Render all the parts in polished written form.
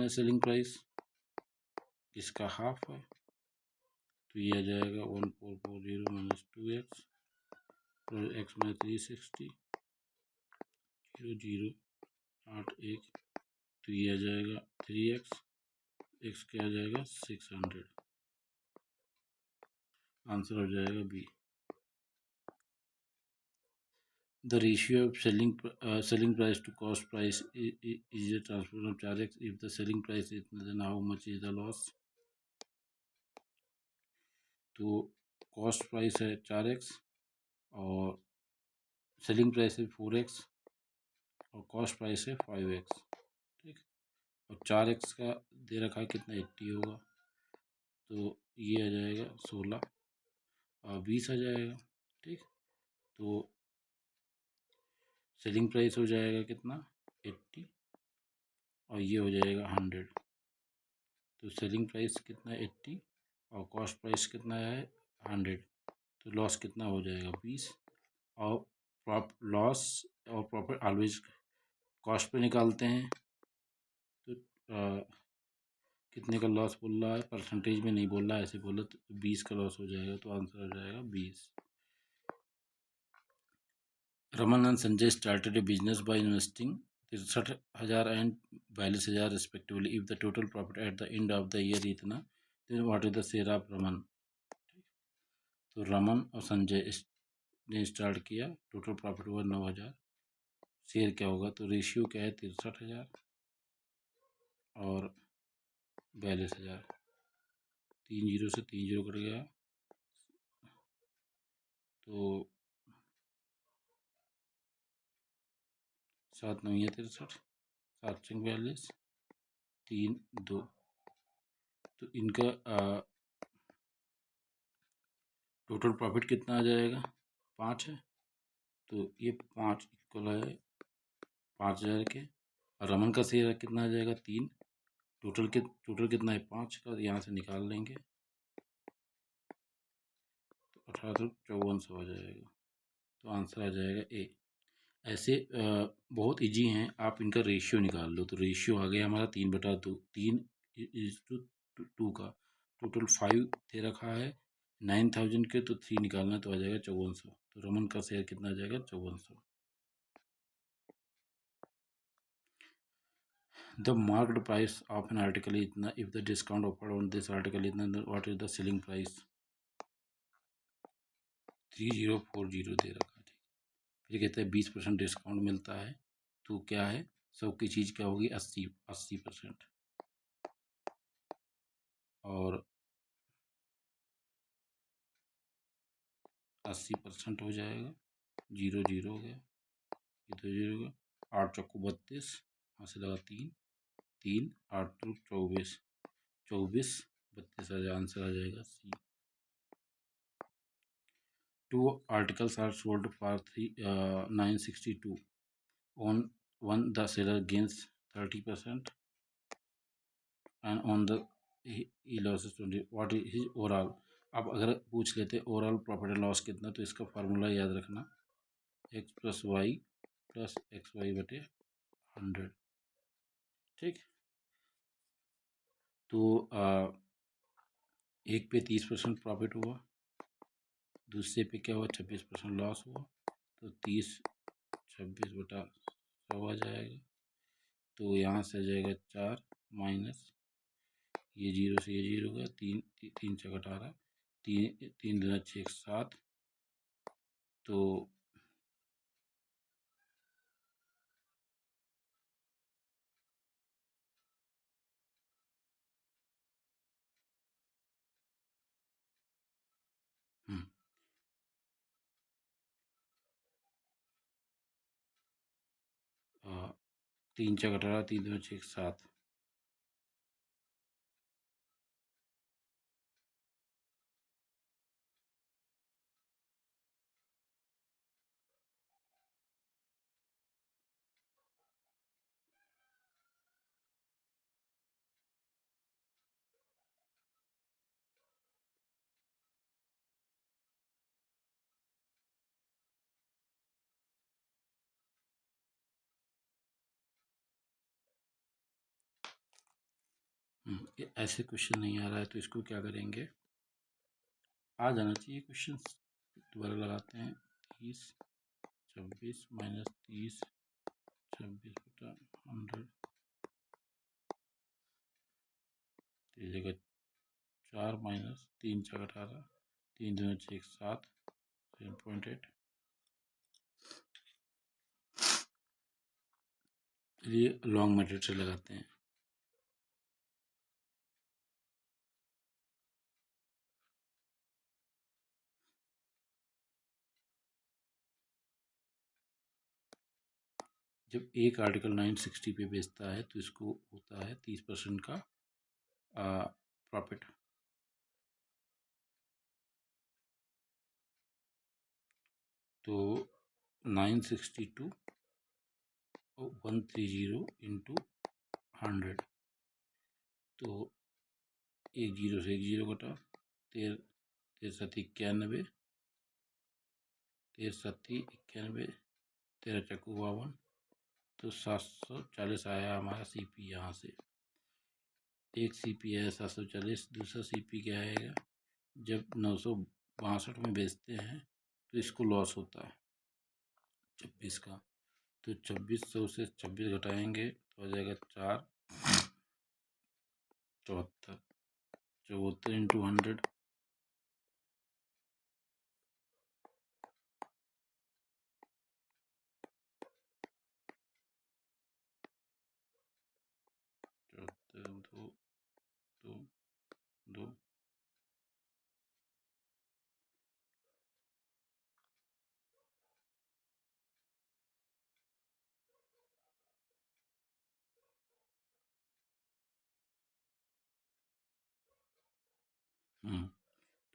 Minus selling price, इसका half है, तो ये आ जाएगा 1440 minus 2x plus x minus 360 0.081, तो ये आ जाएगा 3x, x क्या आ जाएगा 600, आंसर हो जाएगा B. The ratio of selling price to cost price is a transformation of 4x. If the selling price is, then how much is the loss? तो cost price है 4x और selling price है 4x और cost price है 5x, ठीक। और 4x का दे रखा है कितना 80 होगा, तो ये आ जाएगा 16 और 20 आ जाएगा, ठीक। तो सेलिंग प्राइस हो जाएगा कितना 80 और ये हो जाएगा 100, तो सेलिंग प्राइस कितना 80 और कॉस्ट प्राइस कितना है 100, तो लॉस कितना हो जाएगा 20। और लॉस और प्रॉफिट ऑलवेज कॉस्ट पे निकालते हैं, तो कितने का लॉस बोल रहा है, परसेंटेज में नहीं बोल रहा है, ऐसे बोला तो 20 का लॉस हो जाएगा, तो आंसर हो जाएगा 20। Raman and Sanjay started a business by investing 63,000 and 42,000 respectively. If the total profit at the end of the year इतना, then what is the share of Raman. तो रमन और संजय ने स्टार्ट किया, टोटल प्रॉफिट हुआ 9,000, शेयर क्या होगा, तो रेशियो क्या है 63,000 और 42,000, 3 जीरो से 3 जीरो कट गया, तो 7 9 63, 7 42, 3 2, तो इनका टोटल प्रॉफिट कितना आ जाएगा 5 है, तो ये 5 इक्वल है 5,000 के, और रमन का शेयर कितना आ जाएगा 3, टोटल कितना है 5 का, यहाँ से निकाल लेंगे, तो 18,54 आ जाएगा, तो आंसर आ जाएगा ए। ऐसे बहुत इजी हैं, आप इनका रेशियो निकाल लो, तो रेशियो आ गया हमारा 3/2, 3:2 का, टोटल 5 दे रखा है 9,000 के, तो 3 निकालना, तो आ जाएगा 5400, तो रमन का शेयर कितना आ जाएगा 5400। The marked price of an article इतना, if the discount offered on this article इतना, what is the selling price, 3040 दे रखा है, ठीक। फिर कहते हैं 20% डिस्काउंट मिलता है, तो क्या है, सब की चीज़ क्या होगी 80%, और 80% हो जाएगा, 0 0 हो गया, ये तो 0 हो गया, 8 चौको 32, यहाँ से लगा 3 3 8 2 24 24 32 आ जाए, आंसर आ जाएगा सी। 2 articles are sold for 962 on one the seller gains 30% and on the he loses 20, what is his overall। अब अगर पूछ लेते ओवरऑल प्रॉफिट एंड लॉस कितना, तो इसका फार्मूला याद रखना, x plus y plus x y बटे 100, ठीक। तो एक पे 30% प्रॉफिट हुआ, दूसरे पे क्या हुआ 26% लॉस हुआ, तो 30 26 बटा 100 आ जाएगा, तो यहाँ से आ जाएगा 4 माइनस ये 0 से ये 0 होगा, 3 3 6 18, 3 3 दूना 6 7, तो हम्म 3 6 18, 3 दूना 6 7, ऐसे क्वेश्चन नहीं आ रहा है तो इसको क्या करेंगे, आ जाना चाहिए क्वेश्चन, दोबारा लगाते हैं। 30 26 माइनस 30 26 बटा 100 तो जगह 4 माइनस 3 4 18 3 दूनी 6 7 7.8। ये लॉन्ग मेथड से लगाते हैं। जब एक आर्टिकल 960 पे बेचता है तो इसको होता है 30% का प्रॉफिट। तो 962 130 इंटू 100 तो एक जीरो से एक जीरो कटा, 13 91 13 चक्कू 52 तो 740 आया हमारा सीपी। यहाँ से एक सीपी है 740, दूसरा सीपी क्या आएगा, जब 962 में बेचते हैं तो इसको लॉस होता है 26 का, तो 2600 से 26 घटाएंगे तो हो जाएगा 4 74 74 इंटू 100 दो दो दो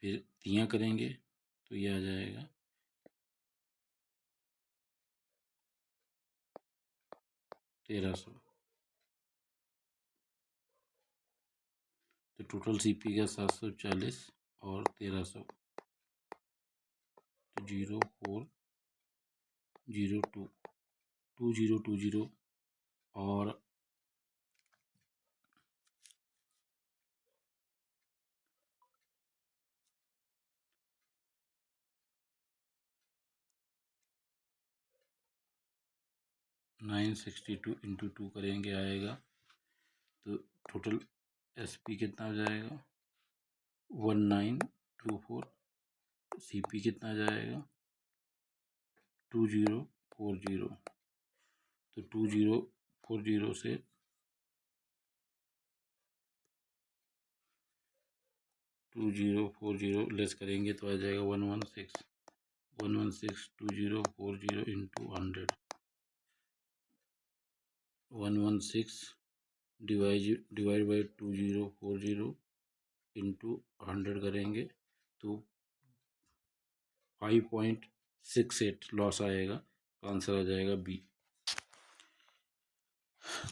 फिर तियाँ करेंगे तो ये आ जाएगा 1300। तो टोटल सीपी का 740 और 1300 तो 0402 2020 और 962 इंटू 2 करेंगे आएगा तो टोटल एसपी कितना आ जाएगा 1924। सीपी कितना आ जाएगा 2040। तो 2040 से 2040 लेस करेंगे तो आ जाएगा 116 2040 इंटू 100 116 डिवाइड बाई 2040 इंटू 100 करेंगे तो 5.68 लॉस आएगा। तो आंसर आ जाएगा बी।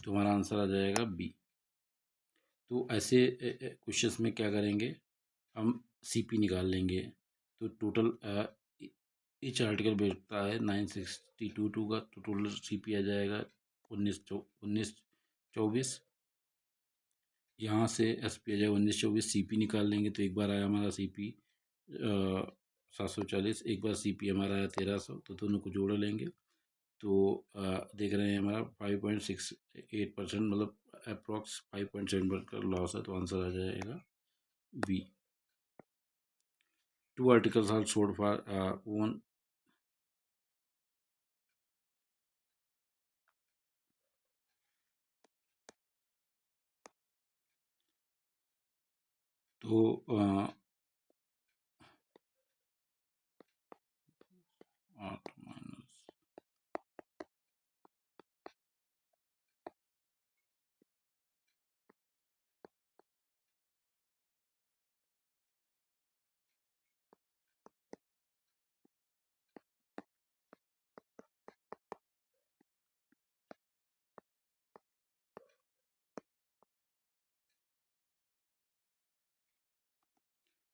तुम्हारा आंसर आ जाएगा बी। तो ऐसे क्वेश्चंस में क्या करेंगे, हम सीपी निकाल लेंगे। तो टोटल ईच आर्टिकल बेचता है 962 का, तो टोटल सीपी आ जाएगा 1924। यहाँ से एसपी आ जाएगा 1924। सीपी निकाल लेंगे तो एक बार आया हमारा सीपी 740, एक बार सीपी हमारा आया 1300, तो दोनों को जोड़ लेंगे तो देख रहे हैं हमारा 5.68% मतलब अप्रॉक्स 5.7 का लॉस है। तो आंसर आ जाएगा B. 2 articles are sold for one। तो 8 माइनस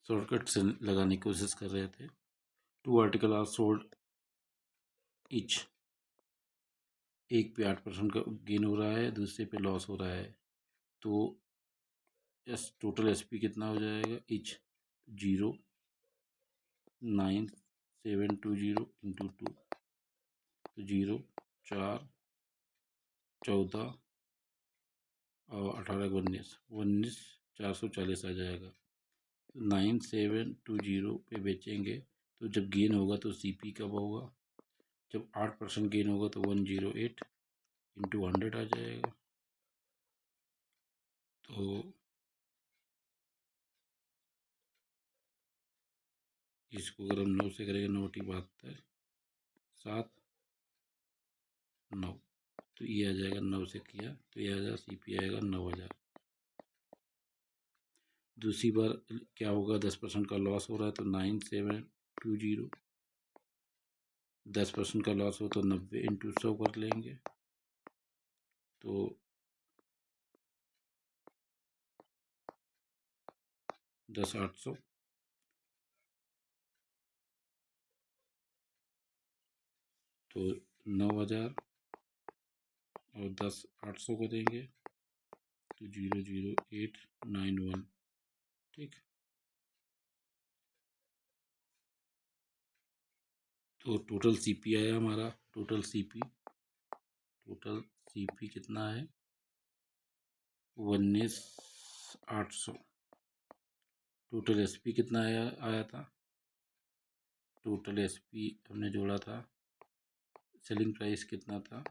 शॉर्टकट से लगाने की कोशिश कर रहे थे। 2 articles are sold each। एक पे 8% का गेन हो रहा है, दूसरे पे लॉस हो रहा है। तो टोटल SP कितना हो जाएगा इच 09720 इंटू 2 तो 0 4 14 और 18 19 440 आ जाएगा। 9720 पे बेचेंगे तो जब गेन होगा तो CP कब होगा, जब 8% गेन होगा तो 108 इंटू 100 आ जाएगा। तो इसको अगर हम 9 से करेंगे 9 टी 72 7 9 तो ये आ जाएगा 9 से किया तो ये आ जाएगा CP आएगा 9000। दूसरी बार क्या होगा 10% का लॉस हो रहा है तो 9720 10% का लॉस हो तो 90 इंटू 100 कर लेंगे तो 10,800 तो 9000 और 10,800 करेंगे तो 00891 ठीक। तो टोटल CP आया हमारा, टोटल CP कितना है 19,800। टोटल SP कितना आया था, टोटल SP हमने जोड़ा था, सेलिंग प्राइस कितना था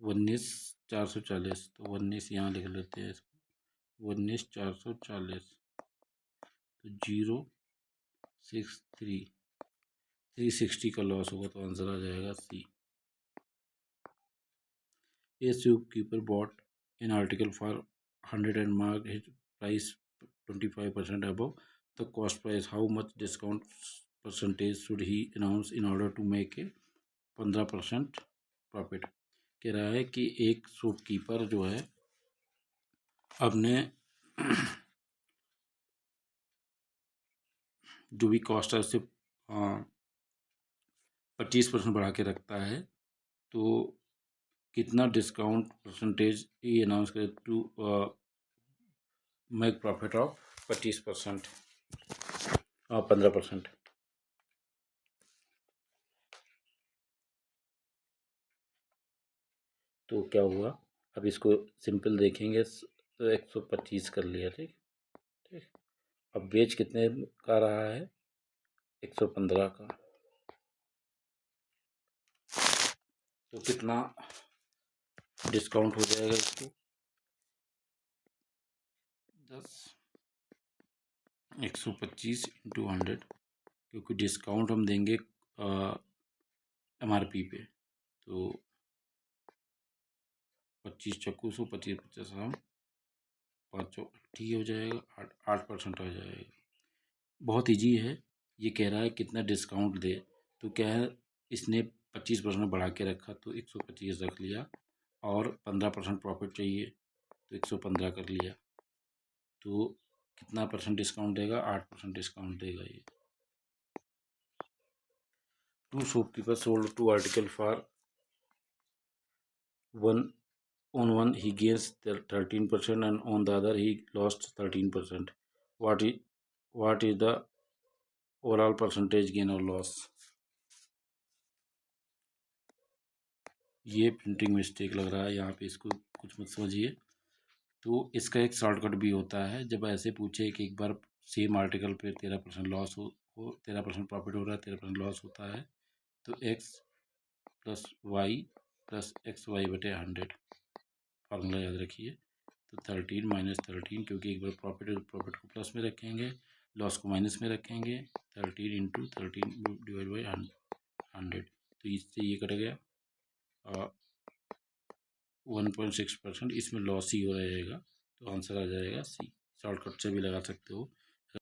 19,440 तो 19 यहाँ लिख लेते हैं इसको 19,440 तो 360 का लॉस होगा तो आंसर आ जाएगा C। A shopkeeper bought an article for 100 and marked his price 25% above the cost price. How much discount percentage should he announce in order to make a 15% profit. कह रहा है कि एक शॉपकीपर जो है अपने जो भी कॉस्ट है उससे 25% बढ़ा के रखता है तो कितना डिस्काउंट परसेंटेज ये अनाउंस करे टू मेक प्रॉफिट ऑफ 25% और 15%। तो क्या हुआ, अब इसको सिंपल देखेंगे तो 125 कर लिया ठीक ठीक। अब बेच कितने का रहा है 115 का तो कितना डिस्काउंट हो जाएगा इसको 125 इंटू 100 क्योंकि डिस्काउंट हम देंगे MRP पे तो 25 चक्कू 125 50 हम 580 हो जाएगा 8% आ जाएगा। बहुत ईजी है, ये कह रहा है कितना डिस्काउंट दे तो क्या है इसने 25% बढ़ा के रखा तो 125 रख लिया और 15% प्रॉफिट चाहिए तो 115 कर लिया तो कितना परसेंट डिस्काउंट देगा 8% डिस्काउंट देगा ये। Two shopkeeper sold 2 article for on one he gains 13% and on the other he lost 13%. What is the overall percentage gain or loss? ये प्रिंटिंग मिस्टेक लग रहा है यहाँ पे, इसको कुछ मत समझिए। तो इसका एक शॉर्टकट भी होता है, जब ऐसे पूछे कि एक बार सेम आर्टिकल पे 13% लॉस हो 13% प्रॉफिट हो रहा है 13% लॉस होता है तो x plus y plus XY/100 formula याद रखिए। तो 13 माइनस 13 क्योंकि एक बार प्रॉफिट को प्लस में रखेंगे लॉस को माइनस में रखेंगे 13 इंटू 13 डिवाइड बाई 100 तो इससे ये कट गया 1.6% इसमें लॉस ही हो रहेगा तो आंसर आ जाएगा C। शॉर्टकट से भी लगा सकते हो